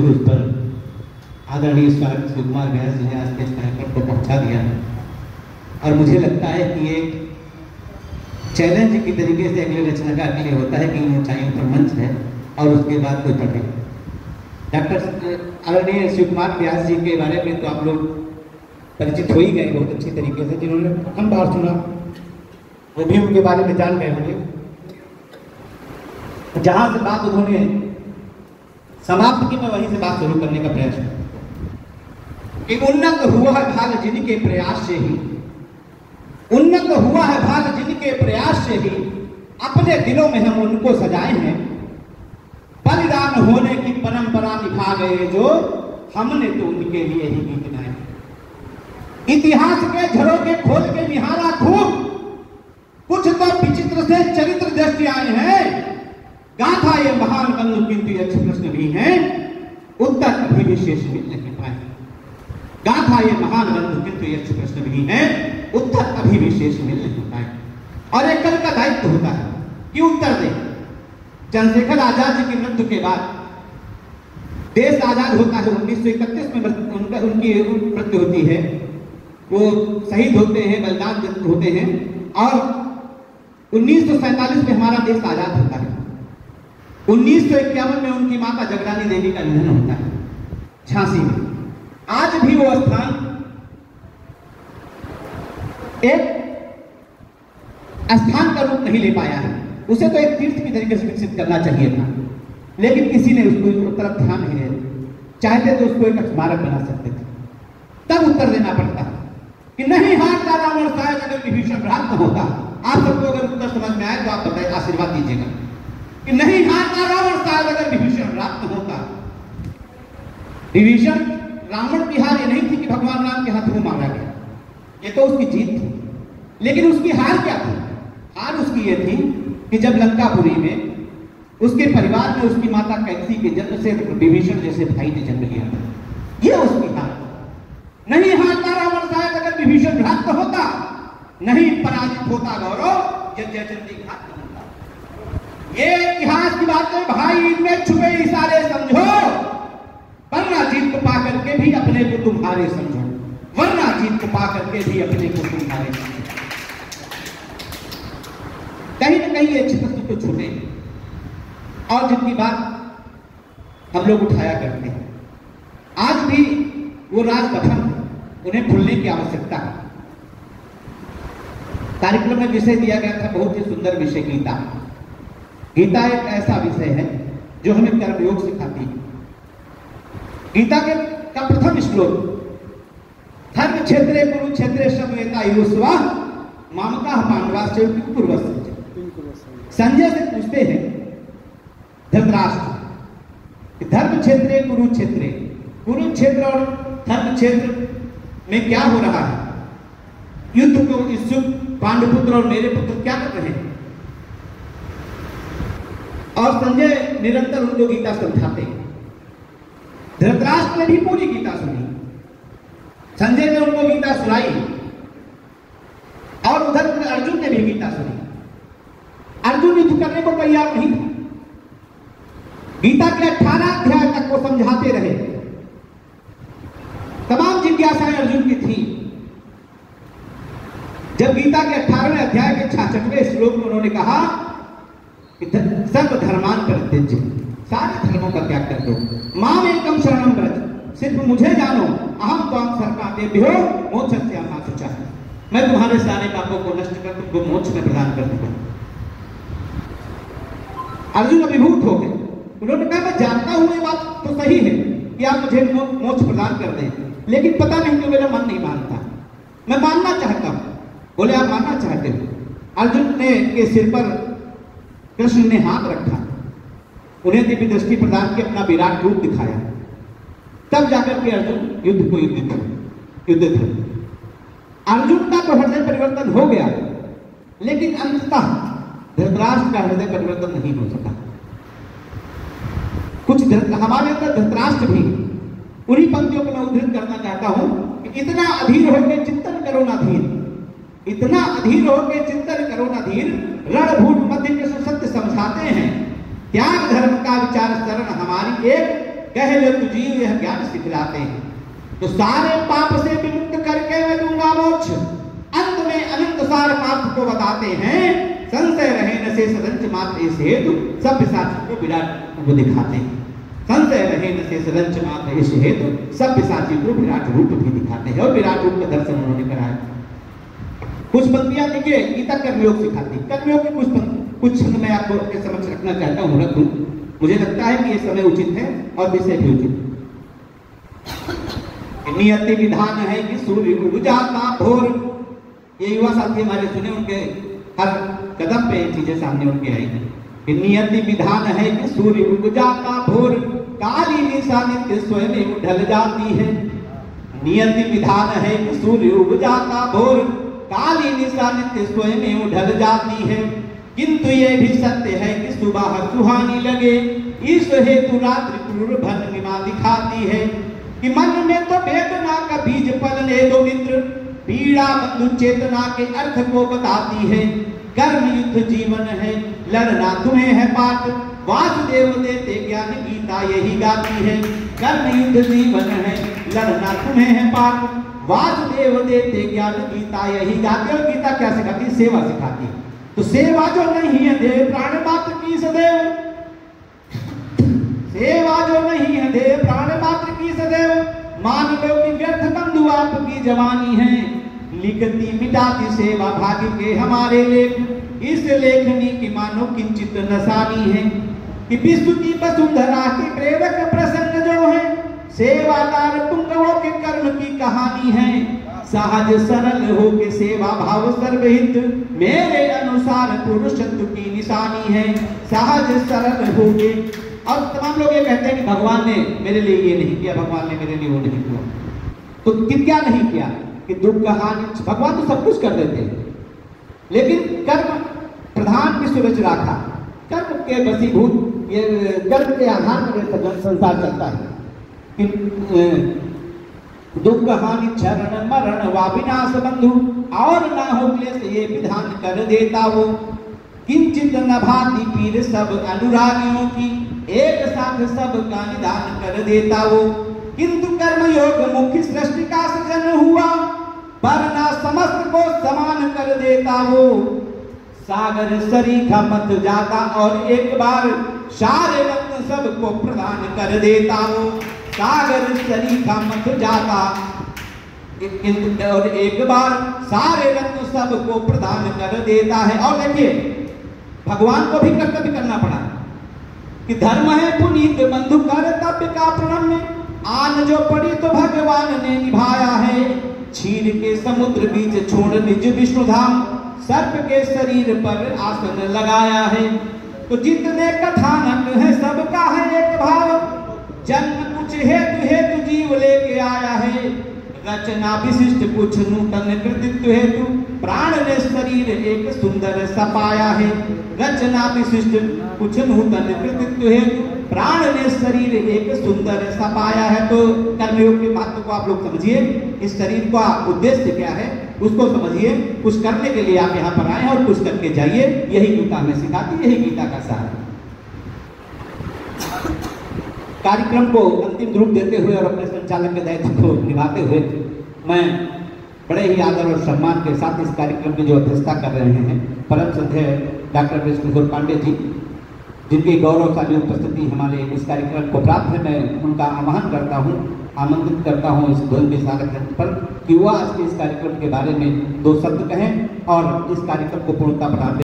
उस पर आदरणीय स्वागत शिवकुमार व्यास जी ने आज के कार्यक्रम को पहुंचा दिया है और मुझे लगता है कि एक चैलेंज की तरीके से अगले रचनाकार के लिए होता है कि ऊंचाइयों पर मंच है और उसके बाद कोई पढ़े। डॉक्टर आदरणीय शिवकुमार व्यास जी के बारे में तो आप लोग परिचित हो ही गए बहुत अच्छी तरीके से, जिन्होंने प्रथम बार सुना वो भी उनके बारे में जान गए होंगे। जहां से बात उन्होंने समाप्त की, मैं वहीं से बात शुरू करने का प्रयास करूं कि उन्नत हुआ है भाग जिनके प्रयास से ही, उन्नत हुआ है भाग जिनके प्रयास से ही, अपने दिलों में हम उनको सजाए हैं। बलिदान होने की परंपरा निभा गए जो, हमने तो उनके लिए ही गीत गाए। इतिहास के झरोखे खोल के निहारा खूब, कुछ तो विचित्र से चरित्र दृष्टि आए हैं। गाथा ये महान बंधु किंतु ये अच्छे प्रश्न भी हैं, उत्तर कभी विशेष मिल नहीं पाए। गाथा ये महान बंधु किंतु ये अच्छे प्रश्न भी हैं, उत्तर कभी विशेष मिल नहीं पाए। और एक कल का दायित्व होता है कि उत्तर दे। चंद्रशेखर आजाद जी की मृत्यु के बाद देश आजाद होता है। 1931 में उनकी मृत्यु होती है, वो शहीद होते हैं, बलिदान होते हैं और 1947 में हमारा देश आजाद होता है। 1951 में उनकी माता जगदानी देवी का निधन होता है झांसी में। आज भी वो स्थान एक स्थान का रूप नहीं ले पाया है। उसे तो एक तीर्थ की तरीके से विकसित करना चाहिए था, लेकिन किसी ने उसको तरफ ध्यान नहीं दिया। चाहते तो उसको एक स्मारक बना सकते थे। तब उत्तर देना पड़ता है कि नहीं हारता रावण शायद अगर विभीषण प्राप्त होता। आप सबको अगर उत्तर समझ में आए तो आप बताइए, आशीर्वाद दीजिएगा कि नहीं हारता रावण शायद अगर विभीषण प्राप्त होता। विभीषण रावण की हार ये नहीं थी कि भगवान राम के हाथ में मारा गया, ये तो उसकी जीत थी। लेकिन उसकी हार क्या थी? हार उसकी ये थी कि जब लंकापुरी में उसके परिवार में उसकी माता कैकसी के जन्म से विभीषण जैसे भाई ने जन्म लिया, ये उसकी हार। नहीं हारता रावण शायद अगर विभीषण भ्रांत होता, नहीं पराजित होता गौरव जब जयचंडी घात होता। ये इतिहास की बातें भाई, इनमें छुपे इशारे समझो, वरना जीत को पा करके भी अपने को तुम्हारे समझो, वरना जीत को पा करके भी अपने को तुम्हारे समझो। कहीं न कहीं ये चित्र तो छूटे और जिनकी बात हम लोग उठाया करते हैं, आज भी वो राजकथन उन्हें भूलने की आवश्यकता है। कार्यक्रम में विषय दिया गया था, बहुत ही सुंदर विषय गीता। गीता एक ऐसा विषय है जो हमें कर्मयोग सिखाती है। गीता के का प्रथम श्लोक, धर्म क्षेत्रे कुरुक्षेत्रे समवेता युष्वा मामका पांडवाश्च पूर्वस्य। संजय से पूछते हैं धृतराष्ट्र, धर्म क्षेत्रे कुरुक्षेत्रे, कुरुक्षेत्र और धर्म क्षेत्र में क्या हो रहा है? युद्ध को इच्छुक पांडुपुत्र और मेरे पुत्र क्या कर रहे हैं? और संजय निरंतर उनको गीता समझाते हैं। धृतराष्ट्र ने भी पूरी गीता सुनी, संजय ने उनको गीता सुनाई और उधर अर्जुन ने भी गीता सुनी। अर्जुन युद्ध करने को तैयार नहीं था। गीता के 18 अध्याय तक वो समझाते रहे। तमाम जिज्ञासाएं अर्जुन की थी। जब गीता के 18वें अध्याय के 66वें श्लोक में उन्होंने कहा कि सर्व धर्मान परित्यज्य, सारे धर्मों का त्याग कर दो, माम एकम शरणम व्रज, सिर्फ मुझे जानो, अहम त्वां सर्वपापेभ्यो मोक्षस्य मा शुचः, मैं तुम्हारे सारे पापों को नष्ट कर तुमको मोक्ष में प्रदान कर दूंगा। अर्जुन अभिभूत हो गए। उन्होंने कहा मैं जानता हूं ये बात तो सही है कि आप मुझे मोक्ष प्रदान कर दें, लेकिन पता नहीं क्यों मेरा मन नहीं मानता। मैं मानना चाहता हूं। बोले आप मानना चाहते हो? अर्जुन ने के सिर पर कृष्ण ने हाथ रखा, उन्हें दिव्य दृष्टि प्रदान की, अपना विराट रूप दिखाया। तब जाकर के अर्जुन युद्ध को युद्ध थे। अर्जुन का तो हृदय परिवर्तन हो गया, लेकिन अंततः धृतराष्ट्र का हृदय परिवर्तन नहीं हो सका। कुछ हमारे अंदर धृतराष्ट्र भी, उन्हीं पंक्तियों को मैं उद्धृत करना चाहता हूं कि इतना अधीर होकर चिंतन करो ना धीर, इतना अधीर होकर चिंतन करो ना धीर, रणभूत मध्य कृष्ण सत्य समझाते हैं, त्याग धर्म का विचार शरण हमारी एक कह लो तुझी यह ज्ञान सिखलाते हैं। तो सारे पाप से विमुक्त करके मैं दूंगा मोक्ष। अंत में अनंत सार पाप को बताते हैं, संशय रहे न शेष रंच मात्र इस हेतु सब पिशाच को विराट को दिखाते हैं। संशय रहे न शेष रंच मात्र इस हेतु सब पिशाची को विराट रूप भी दिखाते हैं और विराट रूप का दर्शन उन्होंने कराया। कुछ पंक्तियां देखिए गीता कर्मयोग सिखाती। कर्मयोग की कुछ छंद मैं आपको के समक्ष रखना चाहता हूँ, रख दूं। मुझे लगता है कि ये समय उचित है और विषय भी उचित। नियति विधान है कि सूर्य उग जाता भोर। ये युवा साथी हमारे सुने, उनके हर कदम पे ये चीजें सामने उनके आएंगी। नियति विधान है कि सूर्य उग जाता भोर, काली निशा नित्य स्वयं ढल जाती है। नियति विधान है कि सूर्य उग जाता भोर, काली निशा नित्य स्वयं ढल जाती है। किंतु ये भी सत्य है कि सुबह सुहानी लगे, इस हेतु रात्रि क्रूर भंगिमा दिखाती है। कि मन में तो वेदना का बीज पलने दो मित्र, पीड़ा बंधु चेतना के अर्थ को बताती है। कर्म युद्ध जीवन है, लड़ना तुम्हें है पाठ, वासुदेव देते ज्ञान गीता यही गाती है। कर्म युद्ध जीवन है, लड़ना तुम्हें है पाठ, वासुदेव देते ज्ञान गीता यही गाती है। और गीता क्या सिखाती है? सेवा सिखाती है। तो सेवा जो नहीं है दे प्राण मात्र की सदैव, सेवा जो नहीं है दे प्राण मात्र की सदैव, मान लो कि व्यर्थ बंधु आपकी जवानी है। लिखती मिटाती सेवा भाग्य के हमारे लेख, इस लेखनी की मानो किंचित नसानी है। कि विश्व की वसुंधरा के प्रेरक प्रसंग जो है, सेवादार पुंगवों के कर्म की कहानी है। सहज सरल हो के सेवा भाव सर्वहित, मेरे अनुसार पुरुषत्व की निशानी है। सहज सरल हो के, और तमाम लोग ये कहते हैं कि भगवान ने मेरे लिए ये नहीं किया, भगवान ने मेरे लिए वो नहीं किया। तो क्या नहीं किया? कि दुख हानि, भगवान तो सब कुछ कर देते हैं, लेकिन कर्म प्रधान विश्व रच रखा। कर्म के वशीभूत, ये कर्म के आधार पर संसार चलता है। दुख हानि चरण मरण वा विनाश बंधु, और ना हो क्लेश ये विधान कर देता वो। किंचित न भांति पीर सब अनुरागियों की, एक साथ सब का निदान कर देता वो। किंतु कर्म योग मुख्य सृष्टि का सृजन हुआ, वरना समस्त को समान कर देता वो। सागर सरीखा मत जाता और एक बार, सारे रत्न सबको प्रदान कर देता वो। सागर सरीखा मत जाता और एक बार, सारे रत्न सबको प्रदान कर देता है। और देखिए भगवान को भी कर्तव्य करना पड़ा कि धर्म है पुनीत बंधु कर्तव्य का प्रणम्य, आन जो पड़ी तो भगवान ने निभाया है। क्षीर के समुद्र बीच छोड़ निज विष्णु धाम, सर्प के शरीर पर आसन लगाया है। तो जितने कथानक है सबका है एक भाव, जन्म कुछ हेतु हेतु जीव लेके आया है। रचना विशिष्ट कुछ नूतन कृतित्व हेतु, प्राण ने शरीर एक सुंदर सपाया है। रचना विशिष्ट कुछ नूतन कृतित्व हेतु, प्राण ने शरीर एक सुंदर सपाया है। तो कर्मयोग के महत्व को आप लोग समझिए, इस शरीर का उद्देश्य क्या है उसको समझिए। कुछ करने के लिए आप यहाँ पर आए और कुछ करके जाइए, यही गीता हमें सिखाती, यही गीता का सार है। कार्यक्रम को अंतिम रूप देते हुए और अपने संचालक के दायित्व को निभाते हुए मैं बड़े ही आदर और सम्मान के साथ इस कार्यक्रम की जो अध्यक्षता कर रहे हैं परम श्रद्धेय डॉक्टर विष्णु पांडे जी, जिनकी गौरवशाली उपस्थिति हमारे इस कार्यक्रम को प्राप्त है, मैं उनका आह्वान करता हूं, आमंत्रित करता हूं इस ध्वनि में स्वागत पर कि वह आज के इस कार्यक्रम के बारे में दो शब्द कहें और इस कार्यक्रम को पूर्णता प्रदान